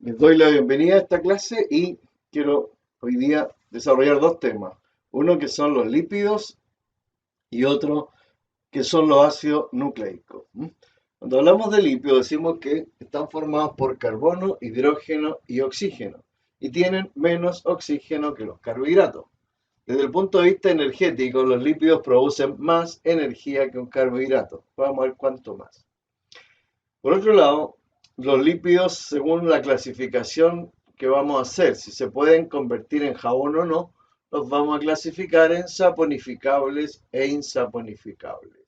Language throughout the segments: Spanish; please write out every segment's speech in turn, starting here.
Les doy la bienvenida a esta clase y quiero hoy día desarrollar dos temas. Uno que son los lípidos y otro que son los ácidos nucleicos. Cuando hablamos de lípidos decimos que están formados por carbono, hidrógeno y oxígeno y tienen menos oxígeno que los carbohidratos. Desde el punto de vista energético, los lípidos producen más energía que un carbohidrato. Vamos a ver cuánto más. Por otro lado, los lípidos, según la clasificación que vamos a hacer, si se pueden convertir en jabón o no, los vamos a clasificar en saponificables e insaponificables.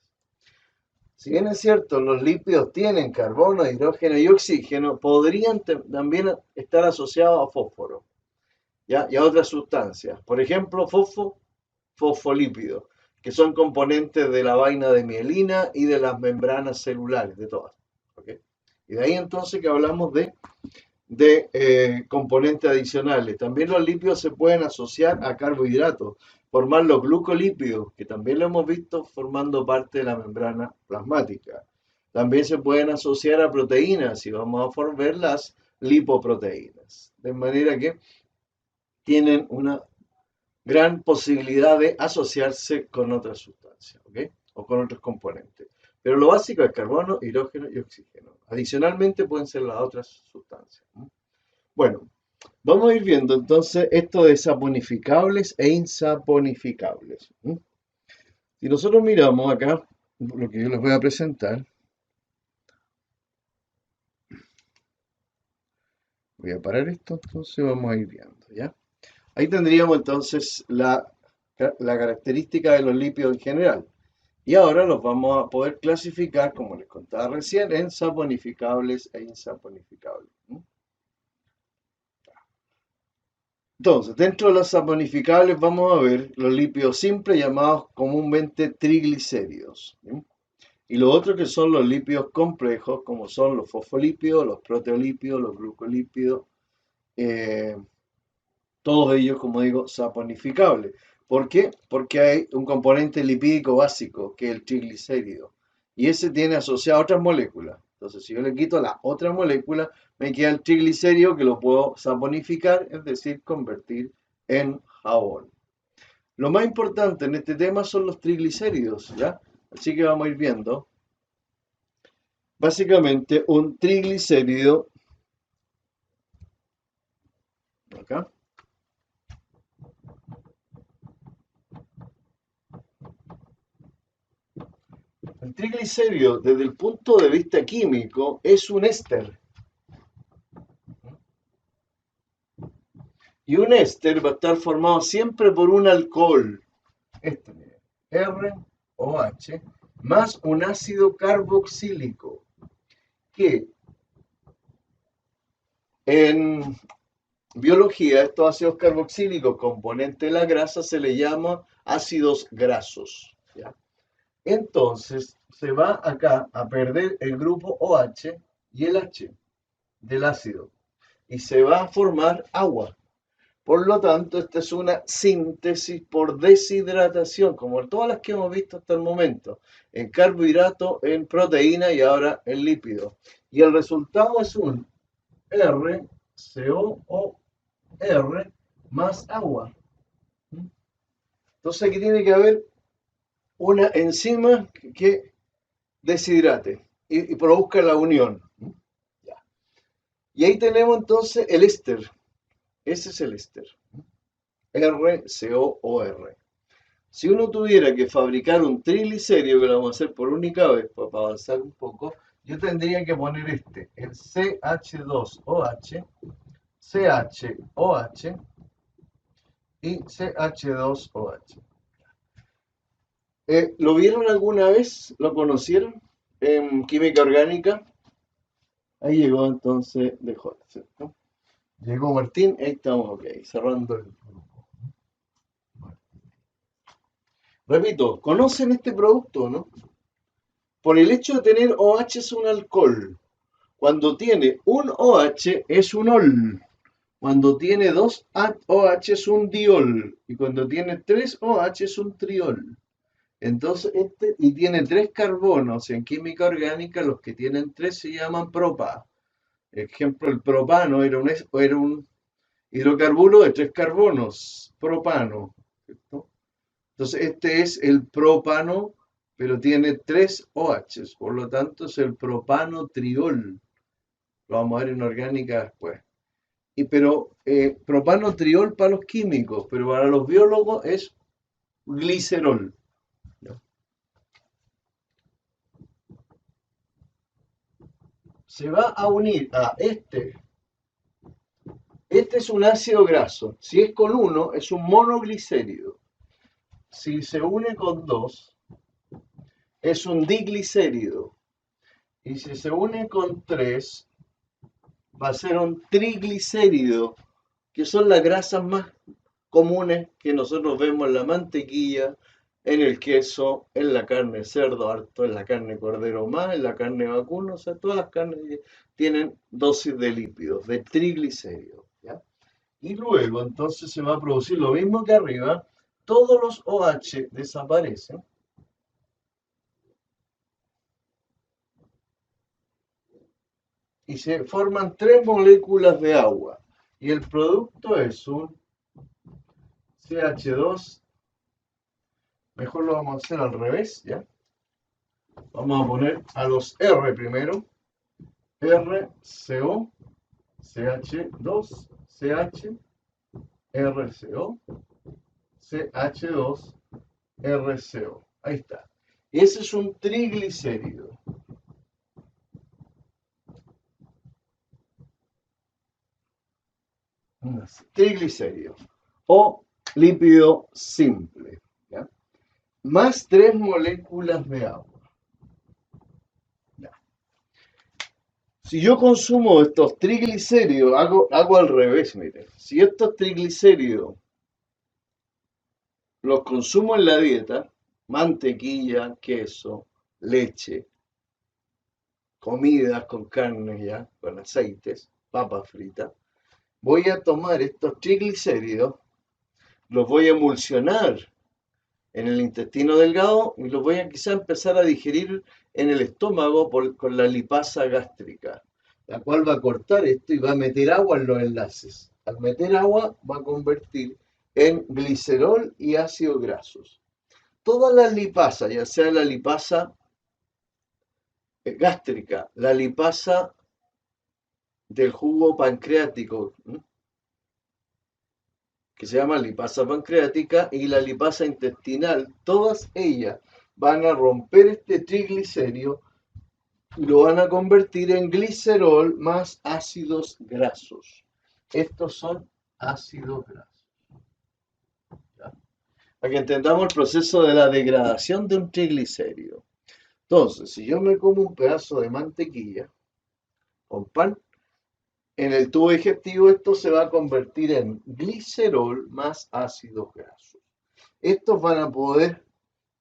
Si bien es cierto, los lípidos tienen carbono, hidrógeno y oxígeno, podrían también estar asociados a fósforo, ¿ya? Y a otras sustancias. Por ejemplo, fosfolípidos, que son componentes de la vaina de mielina y de las membranas celulares, de todas. ¿Okay? Y de ahí entonces que hablamos de componentes adicionales. También los lípidos se pueden asociar a carbohidratos, formar los glucolípidos, que también lo hemos visto formando parte de la membrana plasmática. También se pueden asociar a proteínas y vamos a ver las lipoproteínas. De manera que tienen una gran posibilidad de asociarse con otras sustancias, ¿ok? O con otros componentes. Pero lo básico es carbono, hidrógeno y oxígeno. Adicionalmente pueden ser las otras sustancias. Bueno, vamos a ir viendo entonces esto de saponificables e insaponificables. Si nosotros miramos acá, lo que yo les voy a presentar, voy a parar esto, entonces vamos a ir viendo, ¿ya? Ahí tendríamos entonces la característica de los lípidos en general. Y ahora los vamos a poder clasificar, como les contaba recién, en saponificables e insaponificables. Entonces, dentro de los saponificables vamos a ver los lípidos simples llamados comúnmente triglicéridos. Y los otros que son los lípidos complejos, como son los fosfolípidos, los proteolípidos, los glucolípidos, eh, todos ellos, como digo, saponificables. ¿Por qué? Porque hay un componente lipídico básico, que es el triglicérido, y ese tiene asociado a otras moléculas. Entonces, si yo le quito la otra molécula, me queda el triglicérido que lo puedo saponificar, es decir, convertir en jabón. Lo más importante en este tema son los triglicéridos, ¿ya? Así que vamos a ir viendo. Básicamente, un triglicérido, acá, el triglicérido, desde el punto de vista químico, es un éster. Y un éster va a estar formado siempre por un alcohol, este, ROH, más un ácido carboxílico, que en biología estos ácidos carboxílicos, componente de la grasa, se le llama ácidos grasos, ¿ya? Entonces se va acá a perder el grupo OH y el H del ácido y se va a formar agua. Por lo tanto, esta es una síntesis por deshidratación, como todas las que hemos visto hasta el momento, en carbohidrato, en proteína y ahora en lípido. Y el resultado es un RCOOR más agua. Entonces aquí tiene que haber una enzima que deshidrate y produzca la unión. Y ahí tenemos entonces el éster. Ese es el éster. RCOOR. Si uno tuviera que fabricar un triglicérido, que lo vamos a hacer por única vez, para avanzar un poco, yo tendría que poner el CH2OH, CHOH y CH2OH. ¿Lo vieron alguna vez? ¿Lo conocieron? En química orgánica. Ahí llegó entonces dejó, ¿cierto? Llegó Martín, ahí estamos, ok, cerrando el grupo. Repito, ¿conocen este producto, no? Por el hecho de tener OH es un alcohol. Cuando tiene un OH es un ol. Cuando tiene dos OH es un diol. Y cuando tiene tres OH es un triol. Entonces, y tiene tres carbonos. En química orgánica, los que tienen tres se llaman propa. Ejemplo, el propano era un hidrocarburo de tres carbonos, propano, ¿cierto? Entonces, este es el propano, pero tiene tres OHs, por lo tanto es el propano triol. Lo vamos a ver en orgánica después. Pero propano triol para los químicos, pero para los biólogos es glicerol. ¿Ya? Se va a unir a este. Este es un ácido graso. Si es con uno, es un monoglicérido. Si se une con dos, es un diglicérido. Y si se une con tres, va a ser un triglicérido, que son las grasas más comunes que nosotros vemos en la mantequilla, en el queso, en la carne de cerdo, harto en la carne de cordero más, en la carne vacuna, o sea, todas las carnes tienen dosis de lípidos, de triglicéridos, ¿ya? Y luego entonces se va a producir lo mismo que arriba, todos los OH desaparecen y se forman tres moléculas de agua. Y el producto es un CH2, mejor lo vamos a hacer al revés, ¿ya? Vamos a poner a los R primero, RCO, CH2, CH, RCO, CH2, RCO. Ahí está. Ese es un triglicérido. Triglicérido o lípido simple, ¿ya? Más tres moléculas de agua. ¿Ya? Si yo consumo estos triglicéridos, hago al revés, miren. Si estos triglicéridos los consumo en la dieta, mantequilla, queso, leche, comidas con carne ya, con aceites, papas fritas, voy a tomar estos triglicéridos, los voy a emulsionar en el intestino delgado y los voy a quizá empezar a digerir en el estómago con la lipasa gástrica, la cual va a cortar esto y va a meter agua en los enlaces. Al meter agua va a convertir en glicerol y ácidos grasos. Todas las lipasas, ya sea la lipasa gástrica, la lipasa del jugo pancreático, que se llama lipasa pancreática, y la lipasa intestinal, todas ellas van a romper este triglicérido y lo van a convertir en glicerol más ácidos grasos. Estos son ácidos grasos. ¿Ya? Para que entendamos el proceso de la degradación de un triglicérido. Entonces, si yo me como un pedazo de mantequilla con pan, en el tubo digestivo esto se va a convertir en glicerol más ácidos grasos. Estos van a poder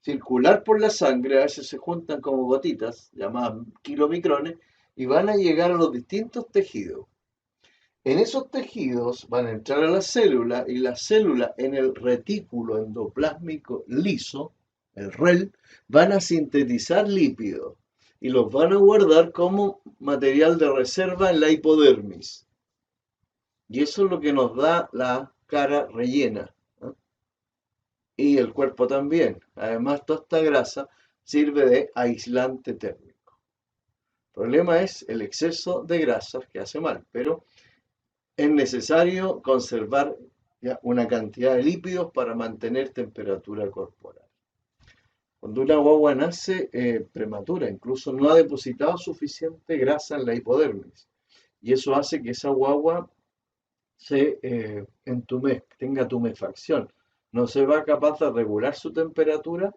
circular por la sangre, a veces se juntan como gotitas, llamadas kilomicrones, y van a llegar a los distintos tejidos. En esos tejidos van a entrar a la célula y la célula en el retículo endoplásmico liso, el REL, van a sintetizar lípidos y los van a guardar como material de reserva en la hipodermis. Y eso es lo que nos da la cara rellena, ¿no? Y el cuerpo también. Además, toda esta grasa sirve de aislante térmico. El problema es el exceso de grasas que hace mal, pero es necesario conservar ya una cantidad de lípidos para mantener temperatura corporal. Cuando una guagua nace prematura, incluso no ha depositado suficiente grasa en la hipodermis. Y eso hace que esa guagua se tenga tumefacción. No se va capaz de regular su temperatura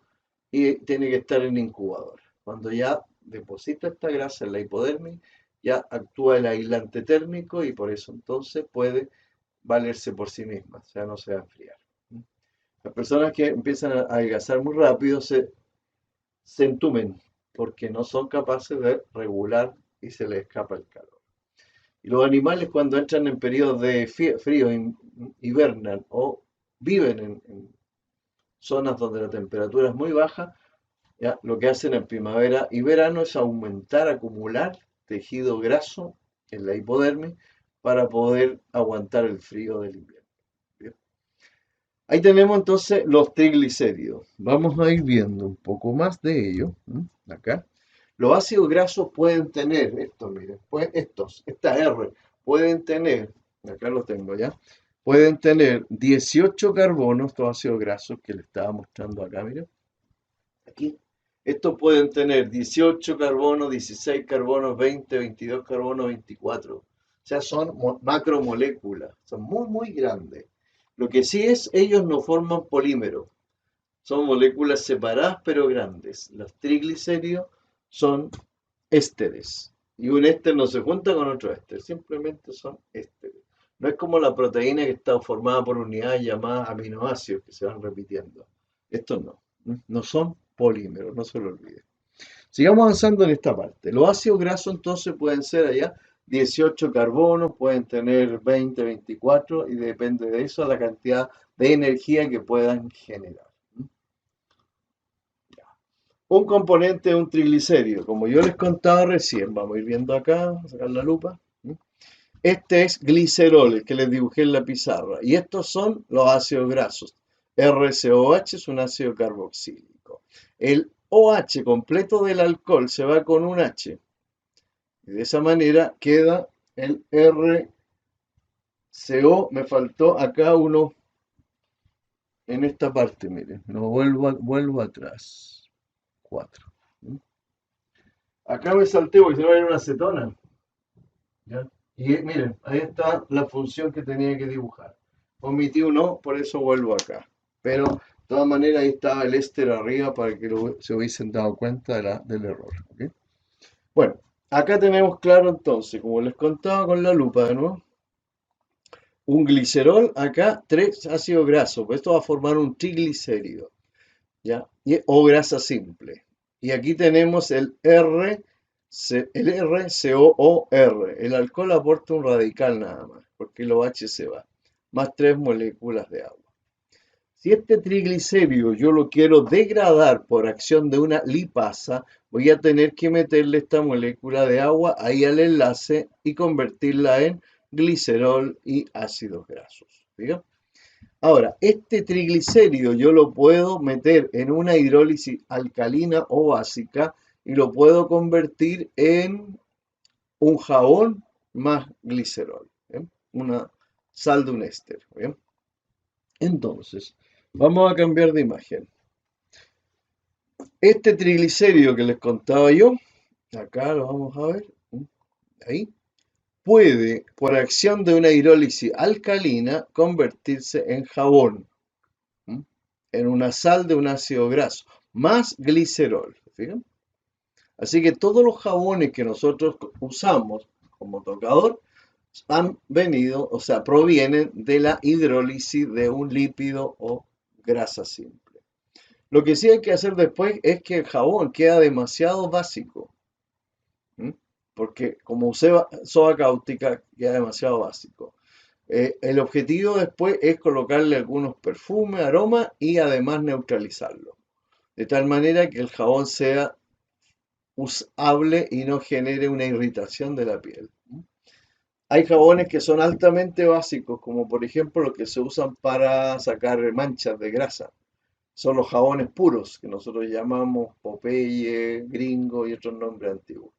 y tiene que estar en incubador. Cuando ya deposita esta grasa en la hipodermis, ya actúa el aislante térmico y por eso entonces puede valerse por sí misma, o sea, no se va a enfriar. Las personas que empiezan a adelgazar muy rápido se entumen porque no son capaces de regular y se les escapa el calor. Y los animales cuando entran en periodos de frío, hibernan o viven en zonas donde la temperatura es muy baja, ya, lo que hacen en primavera y verano es aumentar, acumular tejido graso en la hipodermis para poder aguantar el frío del invierno. Bien. Ahí tenemos entonces los triglicéridos. Vamos a ir viendo un poco más de ello. Acá. Los ácidos grasos pueden tener, estos, miren, estas R, pueden tener, acá lo tengo ya, pueden tener 18 carbonos, estos ácidos grasos que le estaba mostrando acá, miren. Aquí. Estos pueden tener 18 carbonos, 16 carbonos, 20, 22 carbonos, 24. O sea, son macromoléculas, son muy, muy grandes. Lo que sí es, ellos no forman polímeros. Son moléculas separadas pero grandes. Los triglicéridos son ésteres. Y un éster no se junta con otro éster, simplemente son ésteres. No es como la proteína que está formada por unidades llamadas aminoácidos que se van repitiendo. Estos no, no son polímeros, no se lo olvide. Sigamos avanzando en esta parte. Los ácidos grasos entonces pueden ser allá 18 carbonos, pueden tener 20, 24 y depende de eso la cantidad de energía que puedan generar. Un componente de un triglicérido, como yo les contaba recién, vamos a ir viendo acá, a sacar la lupa. Este es glicerol, el que les dibujé en la pizarra. Y estos son los ácidos grasos. RCOH es un ácido carboxílico. El OH completo del alcohol se va con un H. Y de esa manera queda el RCO. Me faltó acá uno en esta parte, miren. No vuelvo atrás. 4. Acá me salté porque se va a ir una acetona. ¿Ya? Y miren, ahí está la función que tenía que dibujar. Omití uno, por eso vuelvo acá. Pero de todas maneras ahí estaba el éster arriba para que se hubiesen dado cuenta del error. ¿Okay? Bueno, acá tenemos claro entonces, como les contaba con la lupa de nuevo, un glicerol, acá 3 ácidos grasos. Esto va a formar un triglicérido, ¿ya? O grasa simple. Y aquí tenemos el RCOOR. El alcohol aporta un radical nada más, porque el OH se va, más 3 moléculas de agua. Si este triglicérido yo lo quiero degradar por acción de una lipasa, voy a tener que meterle esta molécula de agua ahí al enlace y convertirla en glicerol y ácidos grasos. ¿Bien? Ahora, este triglicérido yo lo puedo meter en una hidrólisis alcalina o básica y lo puedo convertir en un jabón más glicerol, ¿bien? Una sal de un éster. ¿Bien? Entonces, vamos a cambiar de imagen. Este triglicérido que les contaba yo, acá lo vamos a ver, ahí, puede, por acción de una hidrólisis alcalina, convertirse en jabón, en una sal de un ácido graso, más glicerol. ¿Fíjense? Así que todos los jabones que nosotros usamos como tocador han venido, o sea, provienen de la hidrólisis de un lípido o grasa simple. Lo que sí hay que hacer después es que el jabón queda demasiado básico, porque como usé soda cáustica, queda demasiado básico. El objetivo después es colocarle algunos perfumes, aromas y además neutralizarlo. De tal manera que el jabón sea usable y no genere una irritación de la piel. Hay jabones que son altamente básicos, como por ejemplo los que se usan para sacar manchas de grasa. Son los jabones puros, que nosotros llamamos Popeye, Gringo y otros nombres antiguos.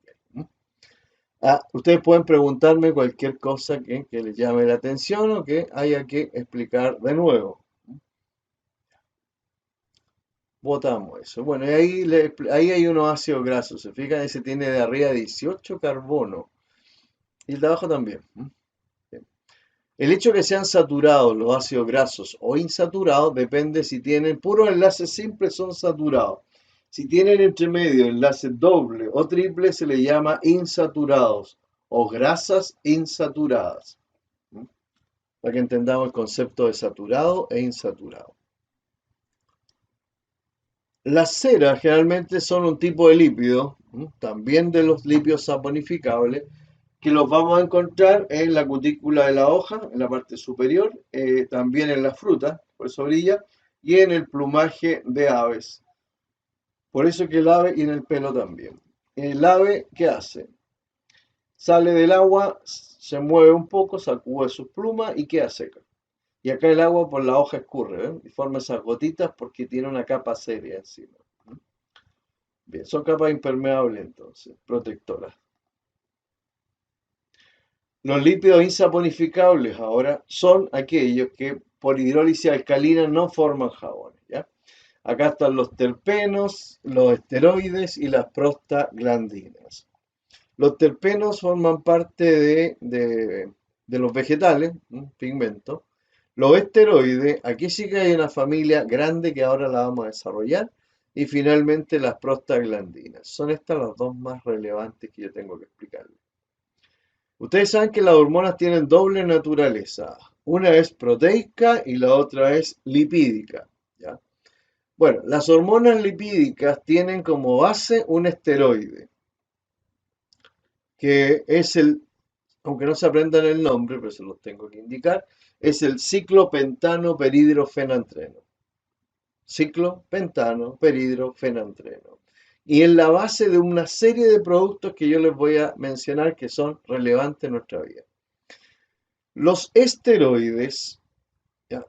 Ustedes pueden preguntarme cualquier cosa que les llame la atención o que haya que explicar de nuevo. Botamos eso. Bueno, y ahí hay unos ácidos grasos. Se fijan, ese tiene de arriba 18 carbono. Y el de abajo también. Bien. El hecho de que sean saturados los ácidos grasos o insaturados depende si tienen puros enlaces simples, son saturados. Si tienen entre medio enlaces doble o triple, se les llama insaturados o grasas insaturadas. Para que entendamos el concepto de saturado e insaturado. Las ceras generalmente son un tipo de lípido, también de los lípidos saponificables, que los vamos a encontrar en la cutícula de la hoja, en la parte superior, también en las frutas, por eso brilla, y en el plumaje de aves. Por eso que el ave y en el pelo también. El ave, ¿qué hace? sale del agua, se mueve un poco, sacude sus plumas y queda seca. Y acá el agua por la hoja escurre, ¿ven? Y forma esas gotitas porque tiene una capa seria encima. Bien, son capas impermeables entonces, protectoras. Los lípidos insaponificables ahora son aquellos que por hidrólisis alcalina no forman jabones, ¿ya? Acá están los terpenos, los esteroides y las prostaglandinas. Los terpenos forman parte de los vegetales, pigmentos. Los esteroides, aquí sí que hay una familia grande que ahora la vamos a desarrollar. Y finalmente las prostaglandinas. Son estas las dos más relevantes que yo tengo que explicarles. Ustedes saben que las hormonas tienen doble naturaleza. Una es proteica y la otra es lipídica, ¿ya? Bueno, las hormonas lipídicas tienen como base un esteroide, que es aunque no se aprendan el nombre, pero se los tengo que indicar, es el ciclopentano peridrofenantreno. Ciclopentano peridrofenantreno. Y en la base de una serie de productos que yo les voy a mencionar que son relevantes en nuestra vida. Los esteroides, ¿ya?,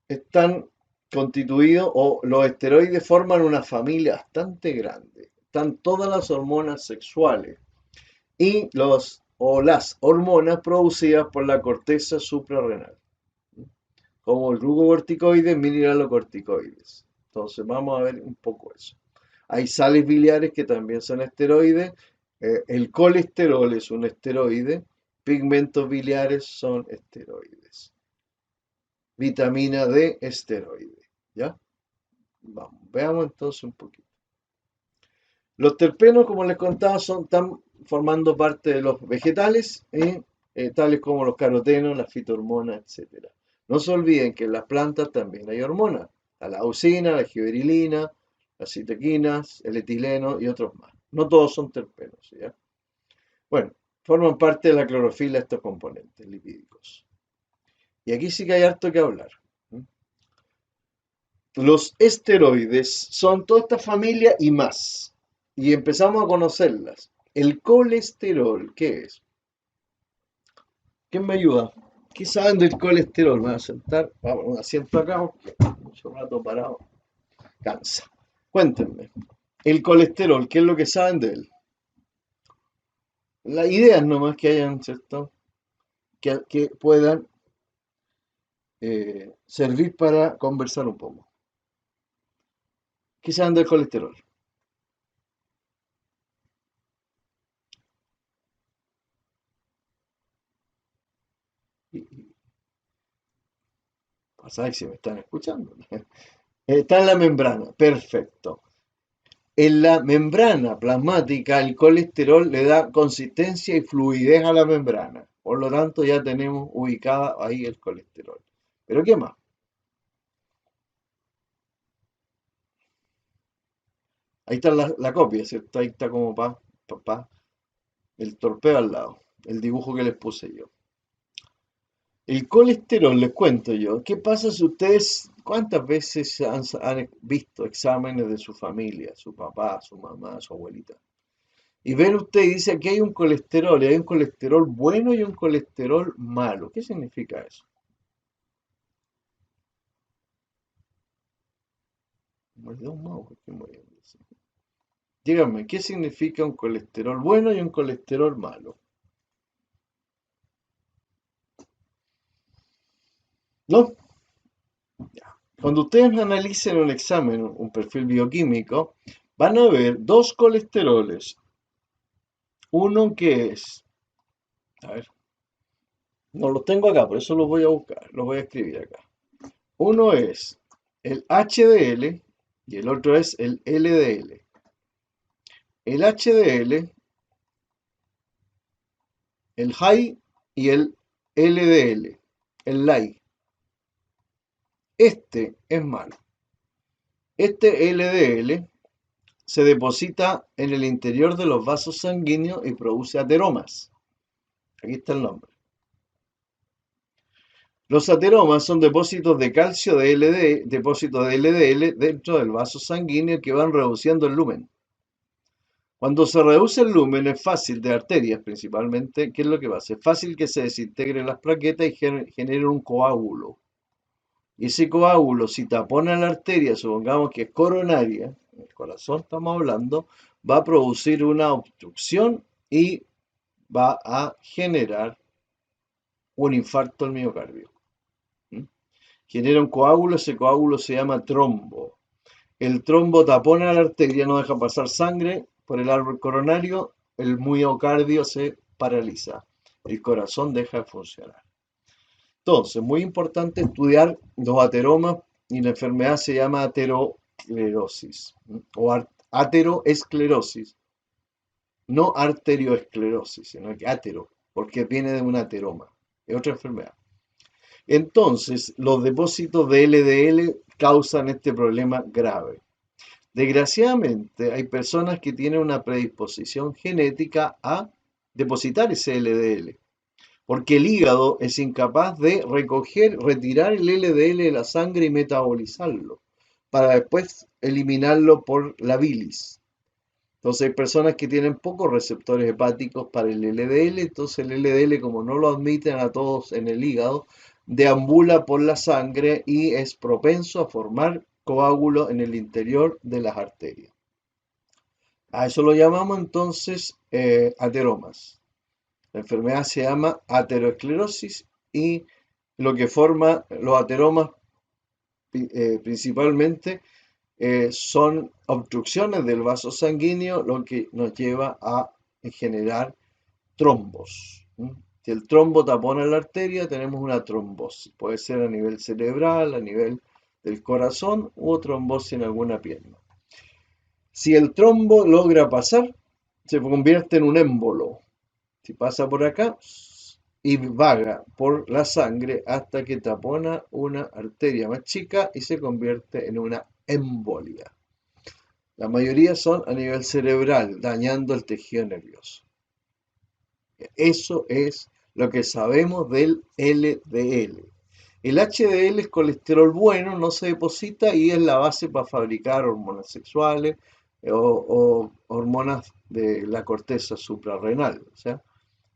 están constituidos, o los esteroides forman una familia bastante grande. Están todas las hormonas sexuales y las hormonas producidas por la corteza suprarrenal, como el glucocorticoides, mineralocorticoides. Entonces vamos a ver un poco eso. Hay sales biliares que también son esteroides. El colesterol es un esteroide. Pigmentos biliares son esteroides. Vitamina D, esteroide. ¿Ya? Vamos, veamos entonces un poquito. Los terpenos, como les contaba, están formando parte de los vegetales, tales como los carotenos, las fitohormonas, etc. No se olviden que en las plantas también hay hormonas. La leucina, la giberilina, las citoquinas, el etileno y otros más. No todos son terpenos, ¿ya? Bueno, forman parte de la clorofila estos componentes lipídicos. Y aquí sí que hay harto que hablar. Los esteroides son toda esta familia y más. Y empezamos a conocerlas. El colesterol, ¿qué es? ¿Quién me ayuda? ¿Qué saben del colesterol? Me voy a sentar, vamos, un asiento acá, porque mucho rato parado cansa. Cuéntenme, el colesterol, ¿qué es lo que saben de él? Las ideas nomás que hayan, ¿cierto?, que puedan servir para conversar un poco. ¿Qué saben del colesterol? ¿Sabes si me están escuchando? Está en la membrana, perfecto. En la membrana plasmática el colesterol le da consistencia y fluidez a la membrana. Por lo tanto ya tenemos ubicada ahí el colesterol. ¿Pero qué más? Ahí está la copia, ¿cierto? Ahí está como el torpeo al lado, el dibujo que les puse yo. El colesterol, les cuento yo, ¿qué pasa si ustedes, cuántas veces han visto exámenes de su familia, su papá, su mamá, su abuelita? Y ven usted y dice que hay un colesterol, y hay un colesterol bueno y un colesterol malo. ¿Qué significa eso? Mordió un mouse, ¿por qué muriéndose? Díganme, ¿qué significa un colesterol bueno y un colesterol malo? ¿No? Ya. Cuando ustedes analicen un examen, un perfil bioquímico, van a ver dos colesteroles. Uno que es, a ver, no los tengo acá, por eso los voy a buscar, los voy a escribir acá. Uno es el HDL y el otro es el LDL. El HDL, el high y el LDL, el light. Este es malo. Este LDL se deposita en el interior de los vasos sanguíneos y produce ateromas. Aquí está el nombre. Los ateromas son depósitos de calcio de depósitos de LDL dentro del vaso sanguíneo que van reduciendo el lumen. Cuando se reduce el lumen es fácil, de arterias principalmente, ¿qué es lo que pasa? Es fácil que se desintegren las plaquetas y genere un coágulo. Y ese coágulo, si tapona la arteria, supongamos que es coronaria, el corazón estamos hablando, va a producir una obstrucción y va a generar un infarto al miocardio. ¿Mm? Genera un coágulo, ese coágulo se llama trombo. El trombo tapona la arteria, no deja pasar sangre por el árbol coronario, el miocardio se paraliza, el corazón deja de funcionar. Entonces, muy importante estudiar los ateromas y la enfermedad se llama aterosclerosis o ateroesclerosis, no arterioesclerosis, sino que atero, porque viene de un ateroma, es otra enfermedad. Entonces, los depósitos de LDL causan este problema grave. Desgraciadamente, hay personas que tienen una predisposición genética a depositar ese LDL, porque el hígado es incapaz de retirar el LDL de la sangre y metabolizarlo, para después eliminarlo por la bilis. Entonces hay personas que tienen pocos receptores hepáticos para el LDL, entonces el LDL, como no lo admiten a todos en el hígado, deambula por la sangre y es propenso a formar coágulos en el interior de las arterias. A eso lo llamamos entonces ateromas. La enfermedad se llama aterosclerosis y lo que forma los ateromas principalmente son obstrucciones del vaso sanguíneo, lo que nos lleva a generar trombos. Si el trombo tapona la arteria, tenemos una trombosis. Puede ser a nivel cerebral, a nivel del corazón o trombosis en alguna pierna. Si el trombo logra pasar, se convierte en un émbolo. Si pasa por acá y vaga por la sangre hasta que tapona una arteria más chica y se convierte en una embolia. La mayoría son a nivel cerebral, dañando el tejido nervioso. Eso es lo que sabemos del LDL. El HDL es colesterol bueno, no se deposita y es la base para fabricar hormonas sexuales o hormonas de la corteza suprarrenal. O sea,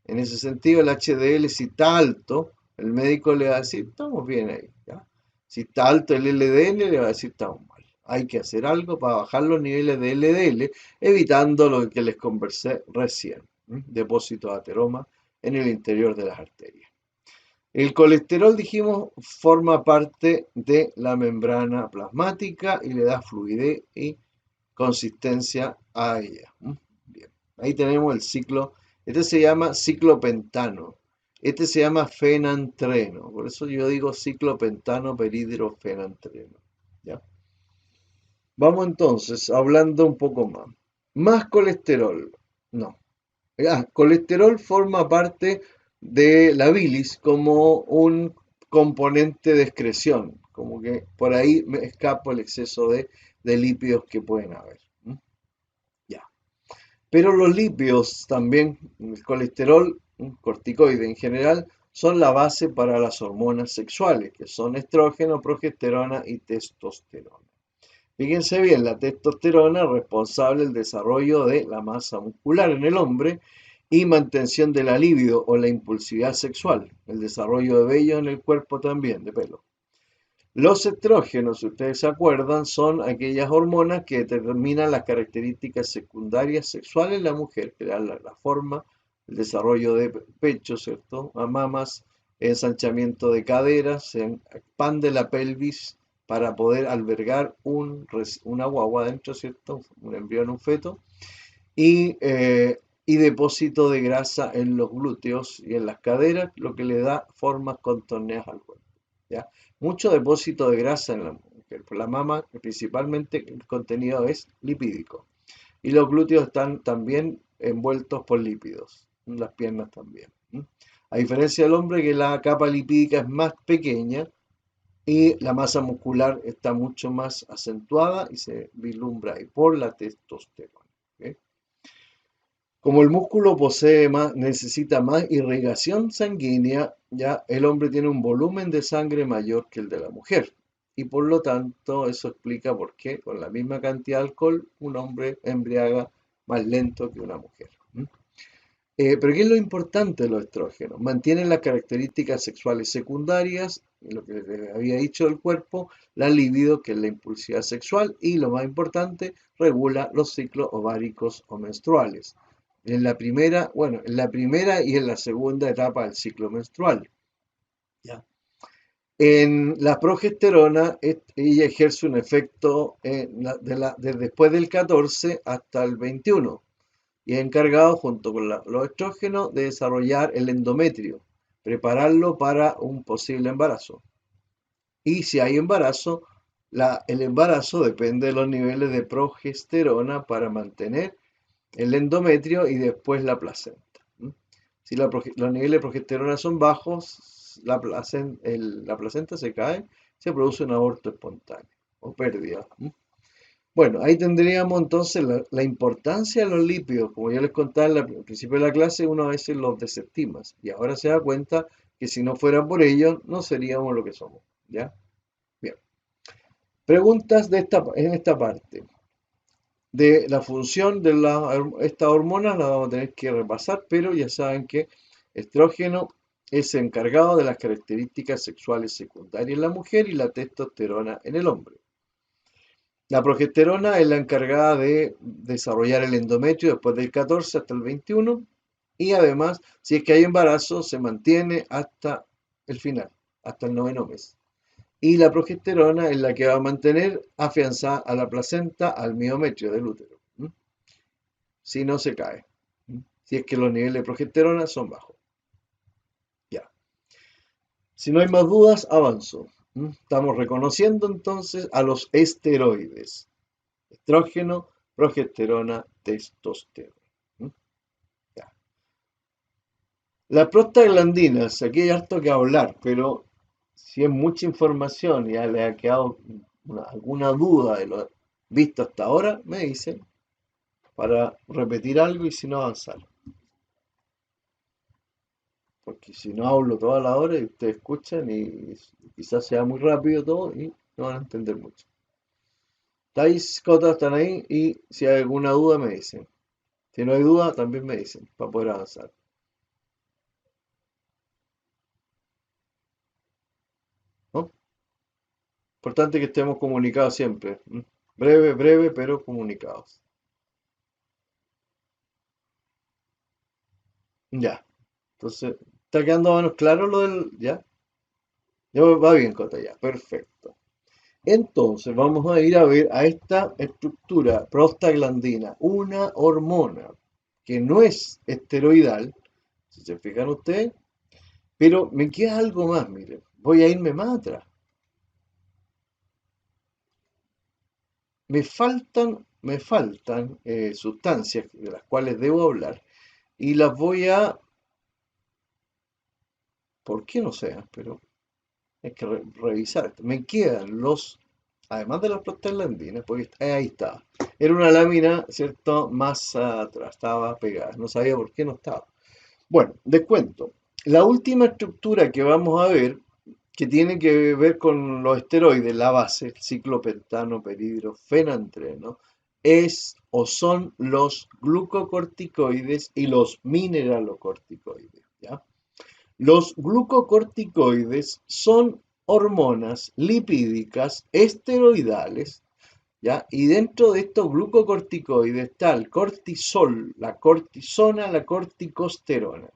en ese sentido, el HDL, si está alto, el médico le va a decir, estamos bien ahí. ¿Ya? Si está alto el LDL, le va a decir, estamos mal. Hay que hacer algo para bajar los niveles de LDL, evitando lo que les conversé recién, depósitos de ateroma en el interior de las arterias. El colesterol, dijimos, forma parte de la membrana plasmática y le da fluidez y consistencia a ella. Bien, ahí tenemos el ciclo. Este se llama ciclopentano. Este se llama fenantreno. Por eso yo digo ciclopentano peridrofenantreno. ¿Ya? Vamos entonces hablando un poco más. Más colesterol. No. Colesterol forma parte de la bilis como un componente de excreción. Como que por ahí me escapo el exceso de lípidos que pueden haber. Ya. Pero los lípidos también, el colesterol, un corticoide en general, son la base para las hormonas sexuales, que son estrógeno, progesterona y testosterona. Fíjense bien, la testosterona es responsable del desarrollo de la masa muscular en el hombre y mantención de la libido o la impulsividad sexual, el desarrollo de vello en el cuerpo también, de pelo. Los estrógenos, si ustedes se acuerdan, son aquellas hormonas que determinan las características secundarias sexuales en la mujer, que dan la forma, el desarrollo de pecho, ¿cierto? A mamas, ensanchamiento de caderas, se expande la pelvis para poder albergar una guagua dentro, ¿cierto? Un embrión, un feto, y depósito de grasa en los glúteos y en las caderas, lo que le da formas contorneadas al cuerpo. ¿Ya? Mucho depósito de grasa en la mujer. Por la mama, principalmente, el contenido es lipídico. Y los glúteos están también envueltos por lípidos. Las piernas también. A diferencia del hombre, que la capa lipídica es más pequeña y la masa muscular está mucho más acentuada y se vislumbra ahí por la testosterona. ¿Okay? Como el músculo necesita más irrigación sanguínea, ya el hombre tiene un volumen de sangre mayor que el de la mujer. Y por lo tanto, eso explica por qué con la misma cantidad de alcohol un hombre embriaga más lento que una mujer. Pero ¿qué es lo importante de los estrógenos? Mantienen las características sexuales secundarias, lo que les había dicho del cuerpo, la libido, que es la impulsividad sexual, y lo más importante, regula los ciclos ováricos o menstruales. En la primera, bueno, en la primera y en la segunda etapa del ciclo menstrual. ¿Ya? En la progesterona, ella ejerce un efecto desde después del 14 hasta el 21 y es encargado, junto con los estrógenos, de desarrollar el endometrio, prepararlo para un posible embarazo. Y si hay embarazo, el embarazo depende de los niveles de progesterona para mantener el endometrio y después la placenta. Si los niveles de progesterona son bajos, la placenta se cae, se produce un aborto espontáneo o pérdida. Bueno, ahí tendríamos entonces la importancia de los lípidos. Como yo les contaba al principio de la clase, uno a veces los desestima y ahora se da cuenta que si no fuera por ellos, no seríamos lo que somos. ¿Ya? Bien. Preguntas en esta parte. De la función de esta hormona la vamos a tener que repasar, pero ya saben que estrógeno es encargado de las características sexuales secundarias en la mujer y la testosterona en el hombre. La progesterona es la encargada de desarrollar el endometrio después del 14 hasta el 21 y además, si es que hay embarazo, se mantiene hasta el final, hasta el 9º mes. Y la progesterona es la que va a mantener afianzada a la placenta, al miometrio del útero. Si no se cae. Si es que los niveles de progesterona son bajos. Ya. Si no hay más dudas, avanzo. Estamos reconociendo entonces a los esteroides. Estrógeno, progesterona, testosterona. Ya. Las prostaglandinas, aquí hay harto que hablar, pero si es mucha información y ya les ha quedado alguna duda de lo visto hasta ahora, me dicen para repetir algo y si no avanzar. Porque si no hablo toda la hora y ustedes escuchan y quizás sea muy rápido todo y no van a entender mucho. Thais, Cota están ahí y si hay alguna duda me dicen. Si no hay duda también me dicen para poder avanzar. ¿No? Importante que estemos comunicados siempre. Breve, breve, pero comunicados. Ya. Entonces, ¿está quedando más o menos claro lo del... ya? Ya va bien, Cota, ya. Perfecto. Entonces, vamos a ir a ver a esta estructura prostaglandina, una hormona que no es esteroidal, si se fijan ustedes, pero me queda algo más, miren, voy a irme más atrás. Me faltan sustancias de las cuales debo hablar y las voy a, ¿por qué no sé? Pero hay que revisar esto. Me quedan además de las prostaglandinas, porque ahí está. Era una lámina, ¿cierto? Más atrás, estaba pegada. No sabía por qué no estaba. Bueno, les cuento. La última estructura que vamos a ver, que tiene que ver con los esteroides, la base, el ciclopentano, peridrofenantreno, es o son los glucocorticoides y los mineralocorticoides. ¿Ya? Los glucocorticoides son hormonas lipídicas esteroidales, ¿ya? Y dentro de estos glucocorticoides está el cortisol, la cortisona, la corticosterona.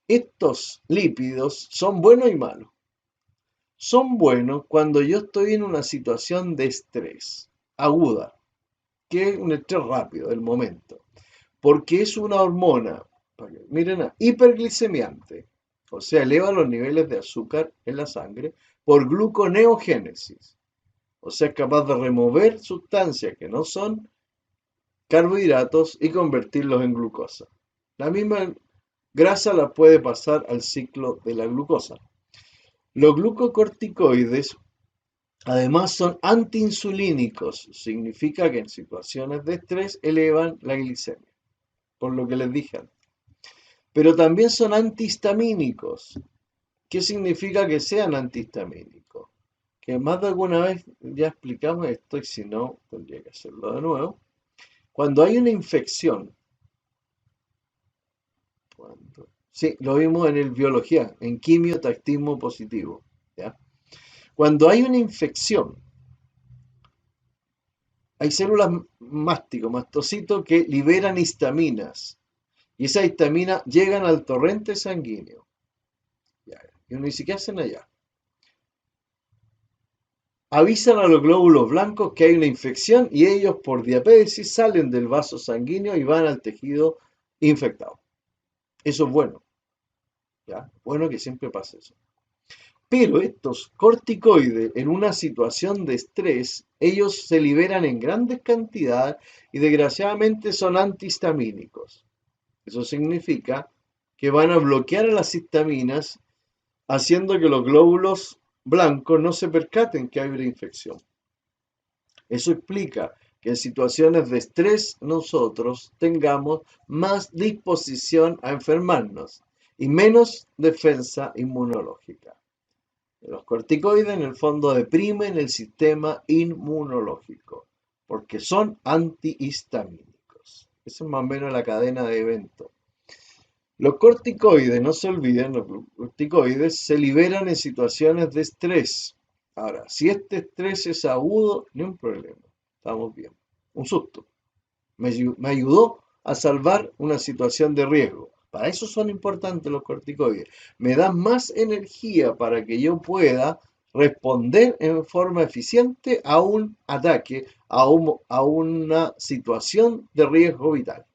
Estos lípidos son buenos y malos. Son buenos cuando yo estoy en una situación de estrés aguda, que es un estrés rápido del momento, porque es una hormona, miren, hiperglicemiante, o sea, eleva los niveles de azúcar en la sangre por gluconeogénesis, o sea, es capaz de remover sustancias que no son carbohidratos y convertirlos en glucosa. La misma grasa la puede pasar al ciclo de la glucosa. Los glucocorticoides además son antiinsulínicos, significa que en situaciones de estrés elevan la glicemia, por lo que les dije antes. Pero también son antihistamínicos. ¿Qué significa que sean antihistamínicos? Que más de alguna vez ya explicamos esto y si no, tendría que hacerlo de nuevo. Cuando hay una infección, sí, lo vimos en biología, en quimiotactismo positivo, ¿ya? Cuando hay una infección, hay células mastocitos que liberan histaminas y esas histaminas llegan al torrente sanguíneo. ¿Ya? Y uno dice, ¿qué hacen allá? Avisan a los glóbulos blancos que hay una infección y ellos por diapédesis salen del vaso sanguíneo y van al tejido infectado. Eso es bueno, ¿ya? Bueno que siempre pase eso. Pero estos corticoides, en una situación de estrés, ellos se liberan en grandes cantidades y desgraciadamente son antihistamínicos. Eso significa que van a bloquear a las histaminas, haciendo que los glóbulos blancos no se percaten que hay una infección. Eso explica que en situaciones de estrés nosotros tengamos más disposición a enfermarnos y menos defensa inmunológica. Los corticoides en el fondo deprimen el sistema inmunológico porque son antihistamínicos. Esa es más o menos la cadena de eventos. Los corticoides, no se olviden, los corticoides se liberan en situaciones de estrés. Ahora, si este estrés es agudo, ni un problema, estamos bien. Un susto. Me ayudó a salvar una situación de riesgo. Para eso son importantes los corticoides. Me dan más energía para que yo pueda responder en forma eficiente a un ataque, a una situación de riesgo vital.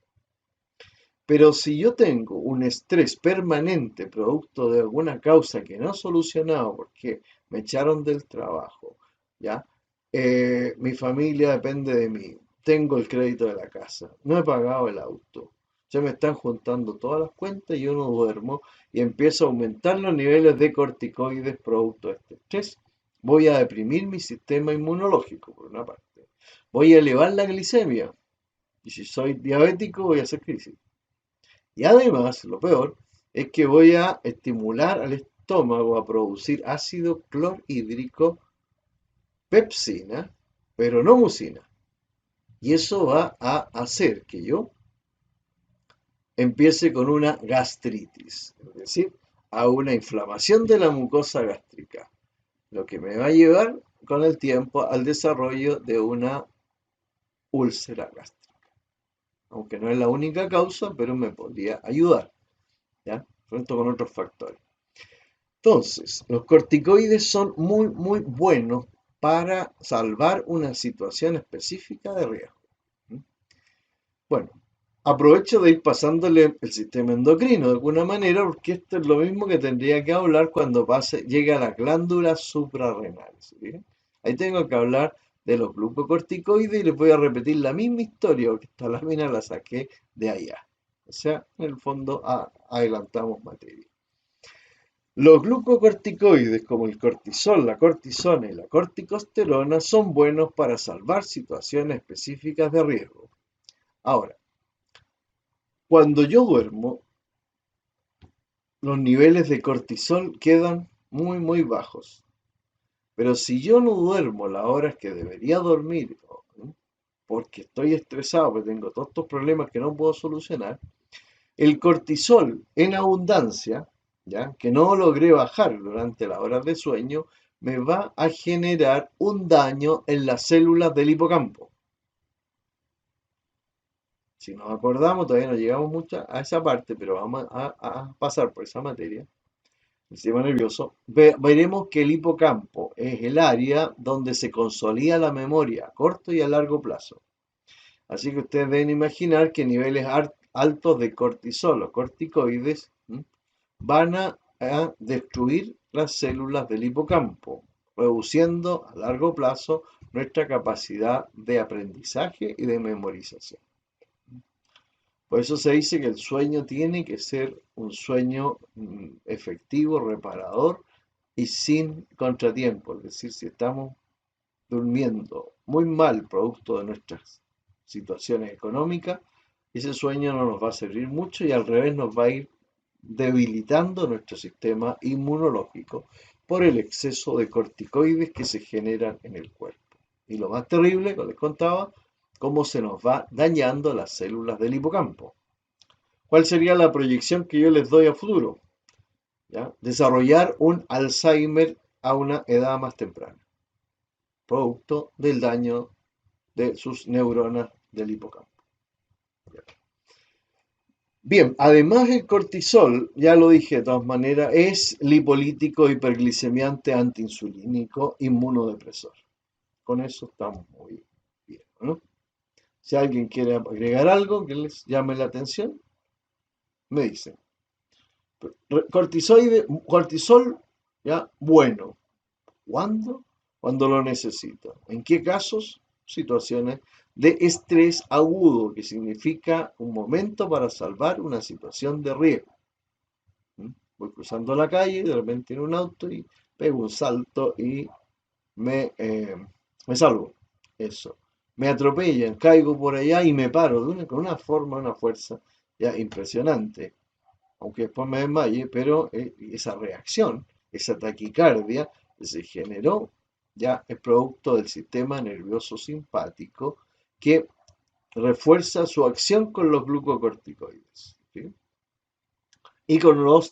Pero si yo tengo un estrés permanente producto de alguna causa que no he solucionado porque me echaron del trabajo, ¿ya? Mi familia depende de mí, tengo el crédito de la casa, no he pagado el auto, se me están juntando todas las cuentas y yo no duermo y empiezo a aumentar los niveles de corticoides producto de este estrés. Voy a deprimir mi sistema inmunológico, por una parte. Voy a elevar la glicemia y si soy diabético voy a hacer crisis. Y además, lo peor, es que voy a estimular al estómago a producir ácido clorhídrico, pepsina, pero no mucina. Y eso va a hacer que yo empiece con una gastritis, es decir, a una inflamación de la mucosa gástrica, lo que me va a llevar con el tiempo al desarrollo de una úlcera gástrica. Aunque no es la única causa, pero me podría ayudar, ¿ya? Junto con otros factores. Entonces, los corticoides son muy buenos para salvar una situación específica de riesgo. Bueno, aprovecho de ir pasándole el sistema endocrino de alguna manera, porque esto es lo mismo que tendría que hablar cuando llegue a las glándulas suprarrenales. ¿Sí? Ahí tengo que hablar de los glucocorticoides y les voy a repetir la misma historia, porque esta lámina la saqué de allá. O sea, en el fondo adelantamos materia. Los glucocorticoides, como el cortisol, la cortisona y la corticosterona, son buenos para salvar situaciones específicas de riesgo. Ahora, cuando yo duermo, los niveles de cortisol quedan muy bajos. Pero si yo no duermo las horas que debería dormir, porque estoy estresado, porque tengo todos estos problemas que no puedo solucionar, el cortisol en abundancia, ¿ya? Que no logré bajar durante las horas de sueño, me va a generar un daño en las células del hipocampo. Si nos acordamos, todavía no llegamos mucho a esa parte, pero vamos a pasar por esa materia. El sistema nervioso. Veremos que el hipocampo es el área donde se consolida la memoria a corto y a largo plazo. Así que ustedes deben imaginar que niveles altos de cortisol o corticoides van a destruir las células del hipocampo, reduciendo a largo plazo nuestra capacidad de aprendizaje y de memorización. Por eso se dice que el sueño tiene que ser un sueño efectivo, reparador y sin contratiempo. Es decir, si estamos durmiendo muy mal producto de nuestras situaciones económicas, ese sueño no nos va a servir mucho y al revés nos va a ir debilitando nuestro sistema inmunológico por el exceso de corticoides que se generan en el cuerpo. Y lo más terrible, como les contaba, cómo se nos va dañando las células del hipocampo. ¿Cuál sería la proyección que yo les doy a futuro? ¿Ya? Desarrollar un Alzheimer a una edad más temprana, producto del daño de sus neuronas del hipocampo. Bien, además el cortisol, ya lo dije de todas maneras, es lipolítico, hiperglicemiante, antiinsulínico, inmunodepresor. Con eso estamos muy bien, ¿no? Si alguien quiere agregar algo que les llame la atención, me dicen. Cortisol, ya, bueno. ¿Cuándo? Cuando lo necesito. ¿En qué casos? Situaciones de estrés agudo, que significa un momento para salvar una situación de riesgo. Voy cruzando la calle, de repente en un auto y pego un salto y me salvo. Eso. Me atropellan, caigo por allá y me paro con una forma, una fuerza ya impresionante. Aunque después me desmaye, pero esa reacción, esa taquicardia que se generó, ya es producto del sistema nervioso simpático que refuerza su acción con los glucocorticoides, ¿sí? Y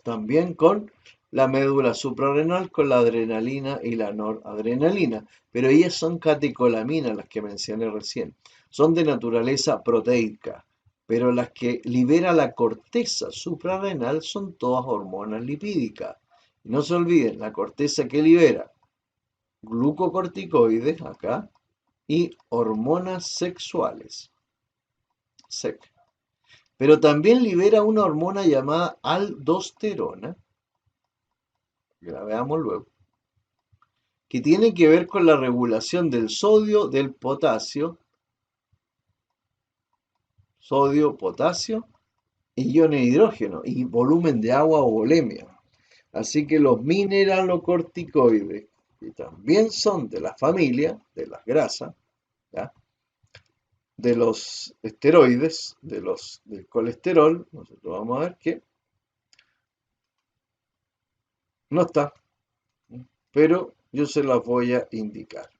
también con la médula suprarrenal, con la adrenalina y la noradrenalina. Pero ellas son catecolaminas, las que mencioné recién. Son de naturaleza proteica, pero las que libera la corteza suprarrenal son todas hormonas lipídicas. Y no se olviden, la corteza que libera glucocorticoides, acá, y hormonas sexuales, SEC. Pero también libera una hormona llamada aldosterona, que la veamos luego, que tiene que ver con la regulación del sodio, del potasio, iones de hidrógeno y volumen de agua o volemia. Así que los mineralocorticoides, que también son de la familia de las grasas, ¿ya? De los esteroides, del colesterol, nosotros vamos a ver que no está, pero yo se las voy a indicar.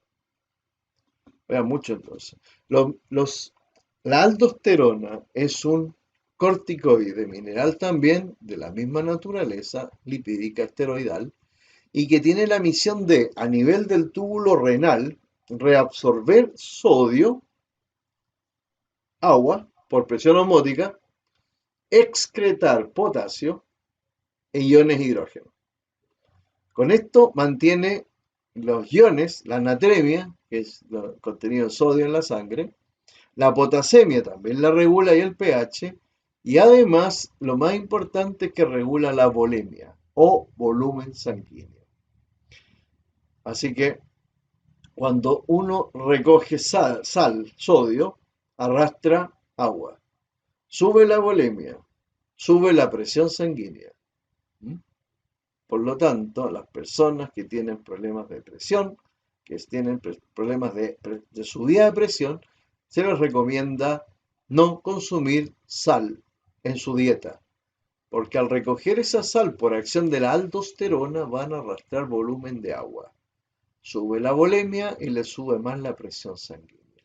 Vean mucho entonces. La aldosterona es un corticoide mineral también de la misma naturaleza, lipídica esteroidal, y que tiene la misión de, a nivel del túbulo renal, reabsorber sodio, agua, por presión osmótica, excretar potasio e iones de hidrógeno. Con esto mantiene los iones, la natremia, que es el contenido de sodio en la sangre, la potasemia también la regula y el pH, y además lo más importante es que regula la volemia o volumen sanguíneo. Así que cuando uno recoge sodio, arrastra agua, sube la volemia, sube la presión sanguínea. Por lo tanto, las personas que tienen problemas de presión, que tienen problemas de subida de presión, se les recomienda no consumir sal en su dieta, porque al recoger esa sal por acción de la aldosterona van a arrastrar volumen de agua. Sube la volemia y le sube más la presión sanguínea.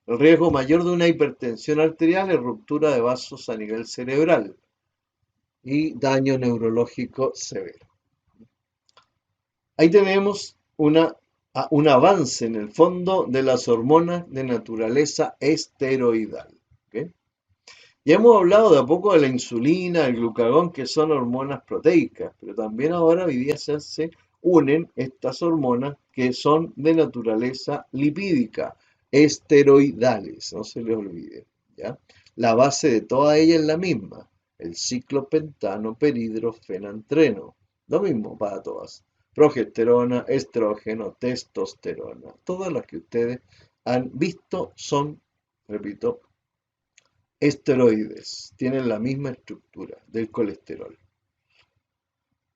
El riesgo mayor de una hipertensión arterial es ruptura de vasos a nivel cerebral y daño neurológico severo. Ahí tenemos un avance en el fondo de las hormonas de naturaleza esteroidal. ¿Okay? Ya hemos hablado de a poco de la insulina, el glucagón, que son hormonas proteicas, pero también ahora hoy día se unen estas hormonas que son de naturaleza lipídica, esteroidales, no se les olvide, ¿ya? La base de toda ella es la misma, el ciclopentano peridrofenantreno, lo mismo para todas. Progesterona, estrógeno, testosterona, todas las que ustedes han visto son, repito, esteroides, tienen la misma estructura del colesterol.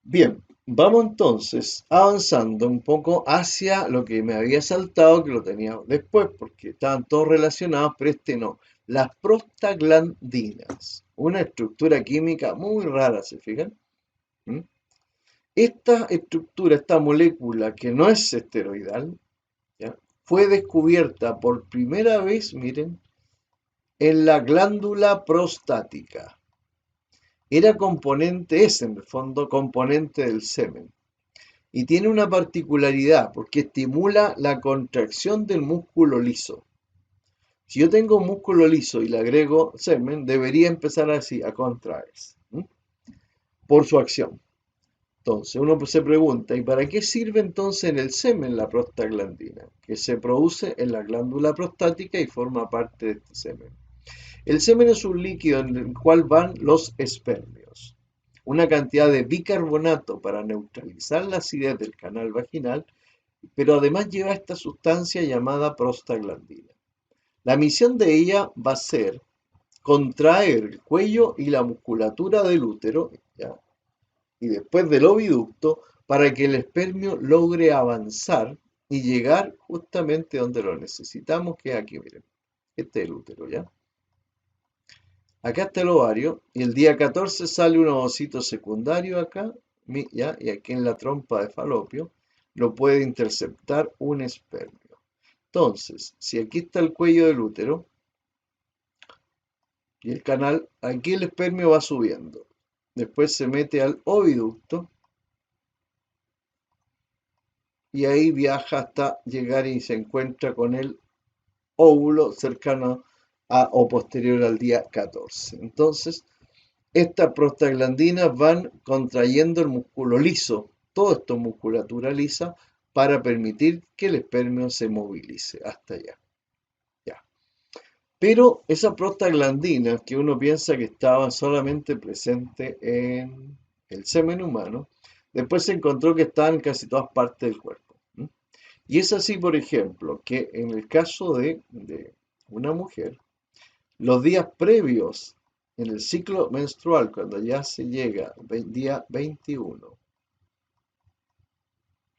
Bien, vamos entonces avanzando un poco hacia lo que me había saltado, que lo tenía después, porque estaban todos relacionados, pero este no. Las prostaglandinas, una estructura química muy rara, ¿se fijan? Esta estructura, esta molécula que no es esteroidal, ¿ya? fue descubierta por primera vez, miren, en la glándula prostática. Es en el fondo componente del semen. Y tiene una particularidad, porque estimula la contracción del músculo liso. Si yo tengo un músculo liso y le agrego semen, debería empezar así a contraerse, por su acción. Entonces, uno se pregunta, ¿y para qué sirve entonces en el semen la prostaglandina? Que se produce en la glándula prostática y forma parte de este semen. El semen es un líquido en el cual van los espermios. Una cantidad de bicarbonato para neutralizar la acidez del canal vaginal, pero además lleva esta sustancia llamada prostaglandina. La misión de ella va a ser contraer el cuello y la musculatura del útero, ¿ya? Y después del oviducto, para que el espermio logre avanzar y llegar justamente donde lo necesitamos, que es aquí, miren. Este es el útero, ¿ya? Acá está el ovario y el día 14 sale un ovocito secundario acá, ¿ya? Y aquí en la trompa de falopio lo puede interceptar un espermio. Entonces, si aquí está el cuello del útero y el canal, aquí el espermio va subiendo. Después se mete al oviducto y ahí viaja hasta llegar y se encuentra con el óvulo cercano o posterior al día 14. Entonces, estas prostaglandinas van contrayendo el músculo liso, todo esto es musculatura lisa, para permitir que el espermio se movilice hasta allá. Ya. Pero esas prostaglandinas que uno piensa que estaban solamente presentes en el semen humano, después se encontró que estaban en casi todas partes del cuerpo. Y es así, por ejemplo, que en el caso de una mujer, los días previos en el ciclo menstrual, cuando ya se llega día 21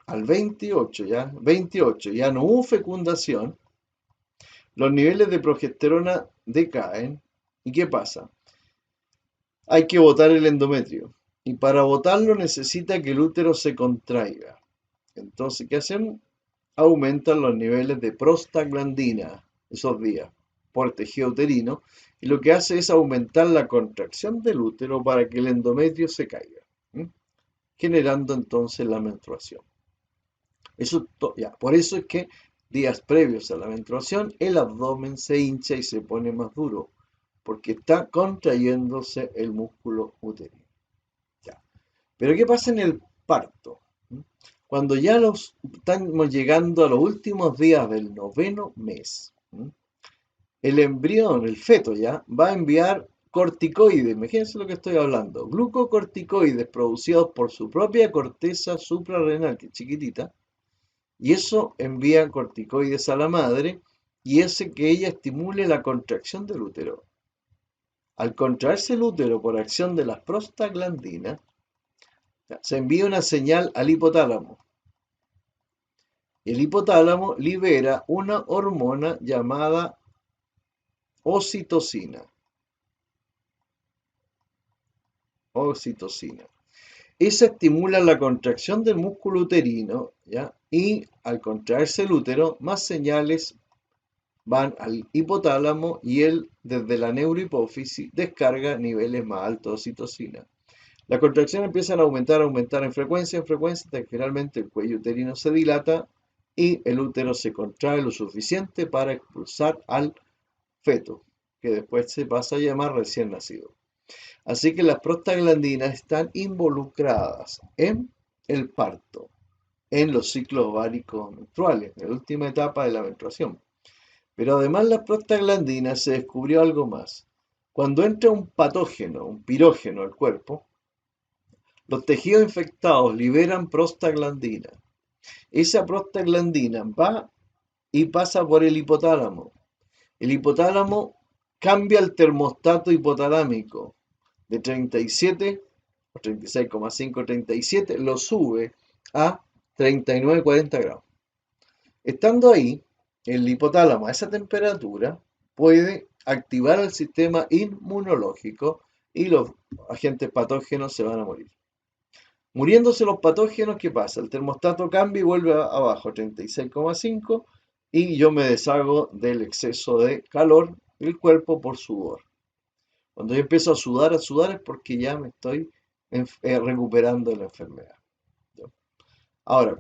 al 28 ya no hubo fecundación, los niveles de progesterona decaen. ¿Y qué pasa? Hay que botar el endometrio. Y para botarlo necesita que el útero se contraiga. Entonces, ¿qué hacemos? Aumentan los niveles de prostaglandina esos días por tejido uterino, y lo que hace es aumentar la contracción del útero para que el endometrio se caiga, generando entonces la menstruación. Por eso es que días previos a la menstruación el abdomen se hincha y se pone más duro, porque está contrayéndose el músculo uterino. Ya. Pero ¿qué pasa en el parto? Cuando ya estamos llegando a los últimos días del 9º mes, el embrión, el feto ya, va a enviar corticoides, imagínense lo que estoy hablando, glucocorticoides producidos por su propia corteza suprarrenal, que es chiquitita, y eso envía corticoides a la madre y hace que ella estimule la contracción del útero. Al contraerse el útero por acción de las prostaglandinas, se envía una señal al hipotálamo. El hipotálamo libera una hormona llamada oxitocina. Esa estimula la contracción del músculo uterino, ¿ya? Y al contraerse el útero, más señales van al hipotálamo y él, desde la neurohipófisis, descarga niveles más altos de oxitocina. Las contracciones empiezan a aumentar en frecuencia, hasta que finalmente el cuello uterino se dilata y el útero se contrae lo suficiente para expulsar al feto, que después se pasa a llamar recién nacido. Así que las prostaglandinas están involucradas en el parto, en los ciclos ováricos menstruales, en la última etapa de la menstruación. Pero además las prostaglandinas se descubrió algo más. Cuando entra un patógeno, un pirógeno al cuerpo, los tejidos infectados liberan prostaglandina. Esa prostaglandina va y pasa por el hipotálamo. El hipotálamo cambia el termostato hipotalámico de 37 o 36,5, 37, lo sube a 39, 40 grados. Estando ahí, el hipotálamo a esa temperatura puede activar el sistema inmunológico y los agentes patógenos se van a morir. Muriéndose los patógenos, ¿qué pasa? El termostato cambia y vuelve abajo, 36,5, y yo me deshago del exceso de calor del cuerpo por sudor. Cuando yo empiezo a sudar es porque ya me estoy recuperando de la enfermedad. ¿Ya? Ahora,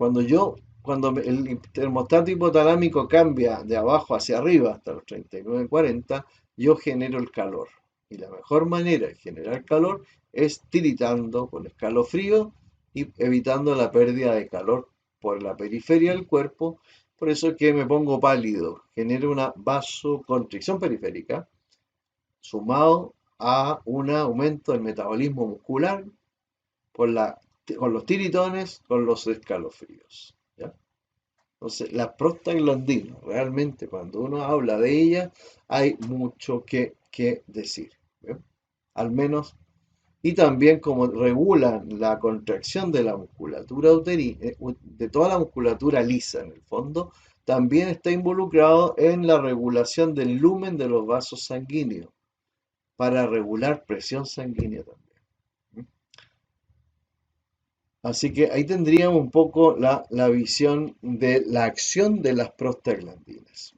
el termostato hipotalámico cambia de abajo hacia arriba hasta los 39-40, yo genero el calor. Y la mejor manera de generar calor es tiritando con escalofrío y evitando la pérdida de calor por la periferia del cuerpo. Por eso es que me pongo pálido, genero una vasoconstricción periférica sumado a un aumento del metabolismo muscular con los tiritones, con los escalofríos. ¿Ya? Entonces, las prostaglandinas, realmente cuando uno habla de ellas, hay mucho que decir. ¿Bien? Al menos, y también como regulan la contracción de la musculatura uterina, de toda la musculatura lisa en el fondo, también está involucrado en la regulación del lumen de los vasos sanguíneos, para regular presión sanguínea también. Así que ahí tendríamos un poco la visión de la acción de las prostaglandinas.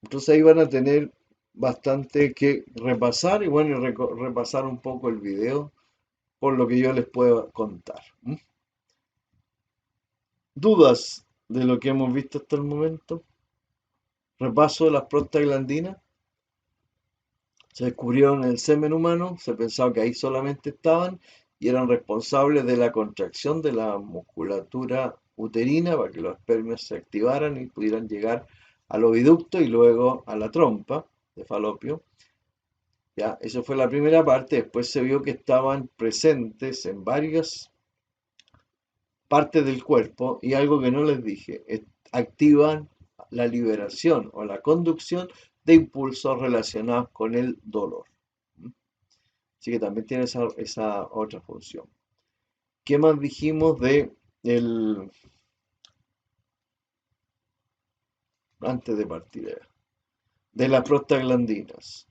Entonces ahí van a tener bastante que repasar y bueno, repasar un poco el video por lo que yo les puedo contar. ¿Dudas de lo que hemos visto hasta el momento? Repaso de las prostaglandinas. Se descubrieron en el semen humano, se pensaba que ahí solamente estaban y eran responsables de la contracción de la musculatura uterina para que los espermios se activaran y pudieran llegar al oviducto y luego a la trompa de falopio. Ya, eso fue la primera parte. Después se vio que estaban presentes en varias partes del cuerpo y algo que no les dije, activan la liberación o la conducción de impulsos relacionados con el dolor. Así que también tiene esa otra función. ¿Qué más dijimos antes de partir? De las prostaglandinas.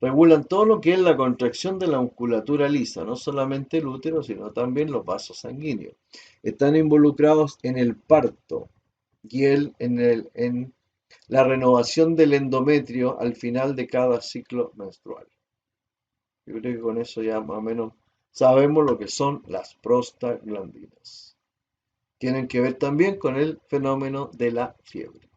Regulan todo lo que es la contracción de la musculatura lisa, no solamente el útero, sino también los vasos sanguíneos. Están involucrados en el parto y en la renovación del endometrio al final de cada ciclo menstrual. Yo creo que con eso ya más o menos sabemos lo que son las prostaglandinas. Tienen que ver también con el fenómeno de la fiebre.